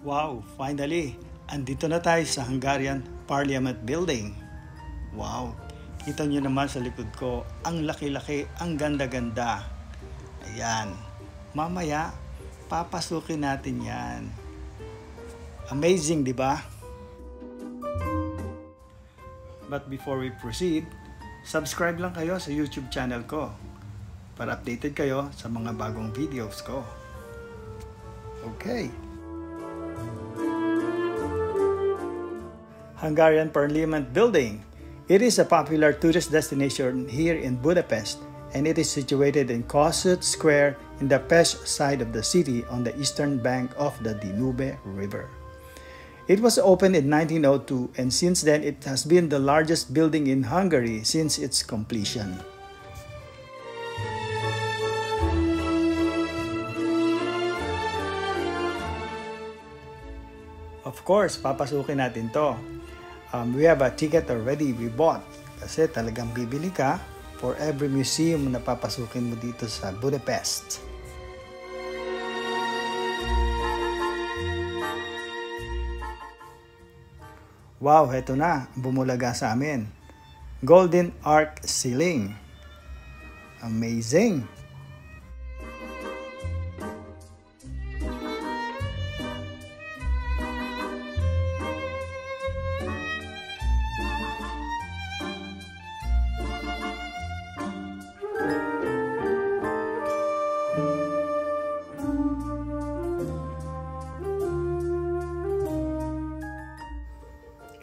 Wow, finally, andito na tayo sa Hungarian Parliament Building. Wow, kita nyo naman sa likod ko, ang laki-laki, ang ganda-ganda. Ayan, mamaya, papasukin natin yan. Amazing, di ba? But before we proceed, subscribe lang kayo sa YouTube channel ko para updated kayo sa mga bagong videos ko. Okay. Hungarian Parliament Building. It is a popular tourist destination here in Budapest, and it is situated in Kossuth Square in the Pest side of the city on the eastern bank of the Danube River. It was opened in 1902, and since then it has been the largest building in Hungary since its completion. Of course, papasukin natin to. We have a ticket already we bought kasi talagang bibili ka for every museum na papasukin mo dito sa Budapest. Wow, heto na, bumulaga sa amin. Golden Arc Ceiling. Amazing!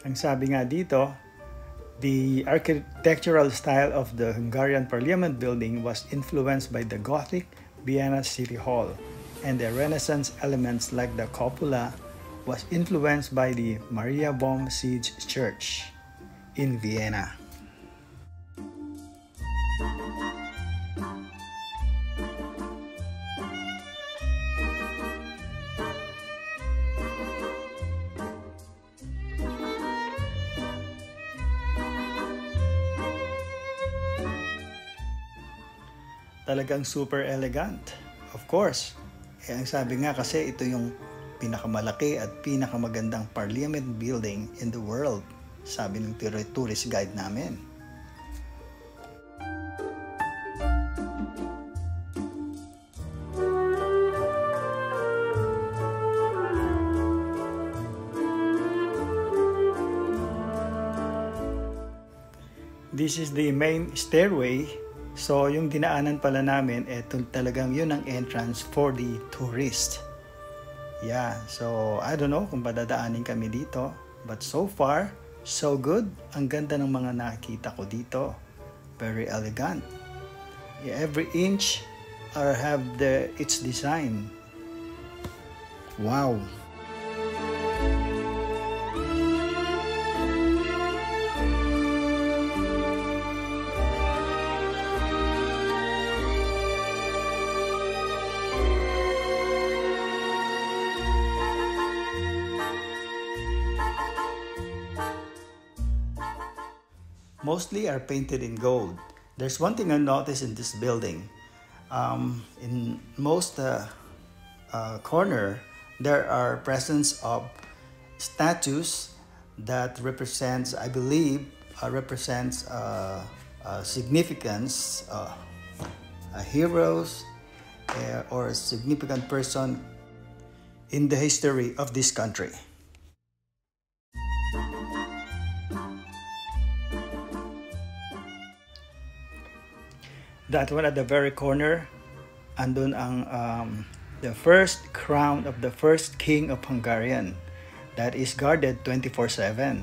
Ang sabi nga dito, the architectural style of the Hungarian Parliament Building was influenced by the Gothic Vienna City Hall, and the Renaissance elements like the cupola was influenced by the Maria vom Siege Church in Vienna. Talagang super elegant. Of course, ang sabi nga kasi ito yung pinakamalaki at pinakamagandang parliament building in the world, sabi ng tourist guide namin. This is the main stairway. So, yung dinaanan pala namin, talagang yun ang entrance for the tourist. Yeah, so I don't know kung dadaanin kami dito. But so far, so good. Ang ganda ng mga nakikita ko dito. Very elegant. Every inch have its design. Wow! Mostly are painted in gold. There's one thing I noticed in this building. In most corner, there are presence of statues that represents, I believe, represents significance, heroes, or a significant person in the history of this country. That one at the very corner, andun ang the first crown of the first king of Hungarian that is guarded 24/7.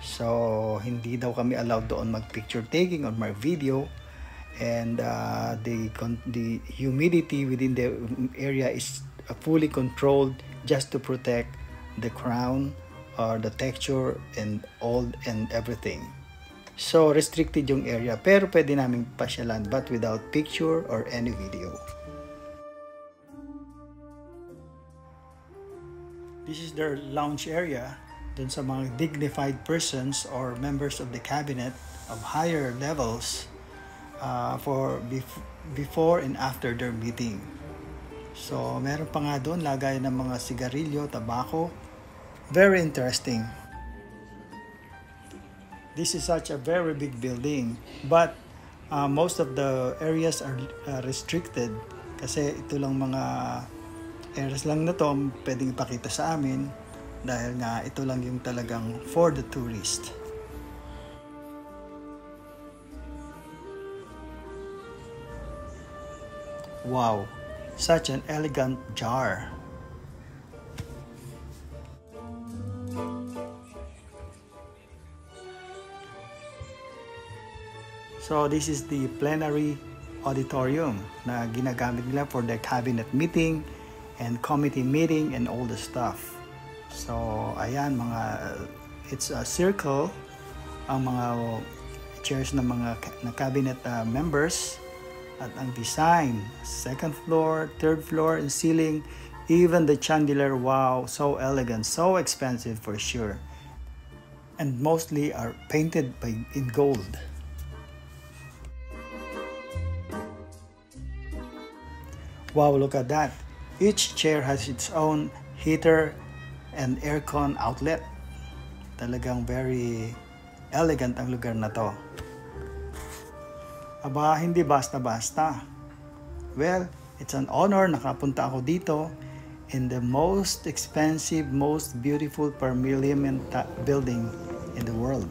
So hindi daw kami allowed doon mag-picture taking or mag-video, and the humidity within the area is fully controlled just to protect the crown or the texture and all and everything. So restricted yung area, pero pwede naming pasyalan but without picture or any video. This is their lounge area dun sa mga dignified persons or members of the cabinet of higher levels before and after their meeting. So meron pa nga doon lagay ng mga sigarilyo, tabako. Very interesting. This is such a very big building, but most of the areas are restricted kasi ito lang mga areas lang na to pwedeng ipakita sa amin dahil nga ito lang yung talagang for the tourist. Wow, such an elegant jar. So this is the plenary auditorium na ginagamit nila for the cabinet meeting and committee meeting and all the stuff. So ayan, it's a circle ang mga chairs ng mga cabinet members, at ang design, second floor, third floor, and ceiling, even the chandelier, wow, so elegant, so expensive for sure, and mostly are painted in gold. Wow, look at that. Each chair has its own heater and aircon outlet. Talagang very elegant ang lugar na to. Aba, hindi basta-basta. Well, it's an honor nakapunta ako dito in the most expensive, most beautiful parliament building in the world.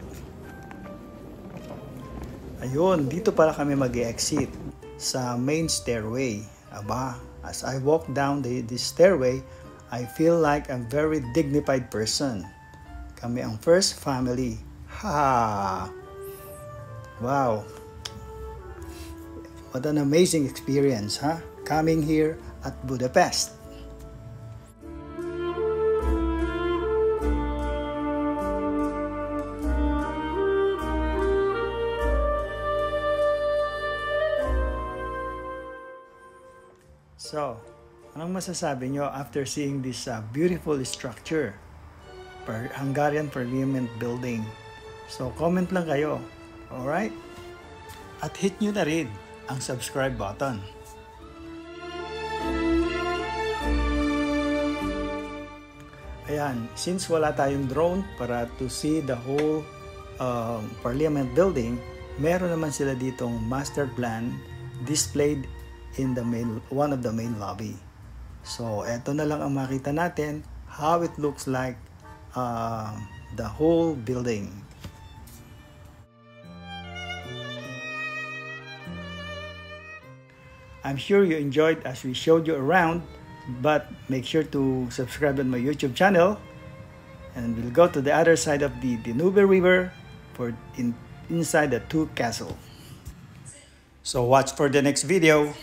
Ayun, dito pala kami mag-exit sa main stairway. Aba, as I walk down this stairway, I feel like a very dignified person. Kami ang first family. Ha! Wow! What an amazing experience, huh? Coming here at Budapest. So, anong masasabi nyo after seeing this beautiful structure? Hungarian Parliament Building. So, comment lang kayo. Alright? At hit nyo na rin ang subscribe button. Ayan, since wala tayong drone para to see the whole Parliament Building, meron naman sila ditong master plan displayed in one of the main lobby. So eto na lang ang makita natin how it looks like the whole building. I'm sure you enjoyed as we showed you around, but make sure to subscribe on my YouTube channel, and we'll go to the other side of the Danube River for inside the Two Castle. So watch for the next video.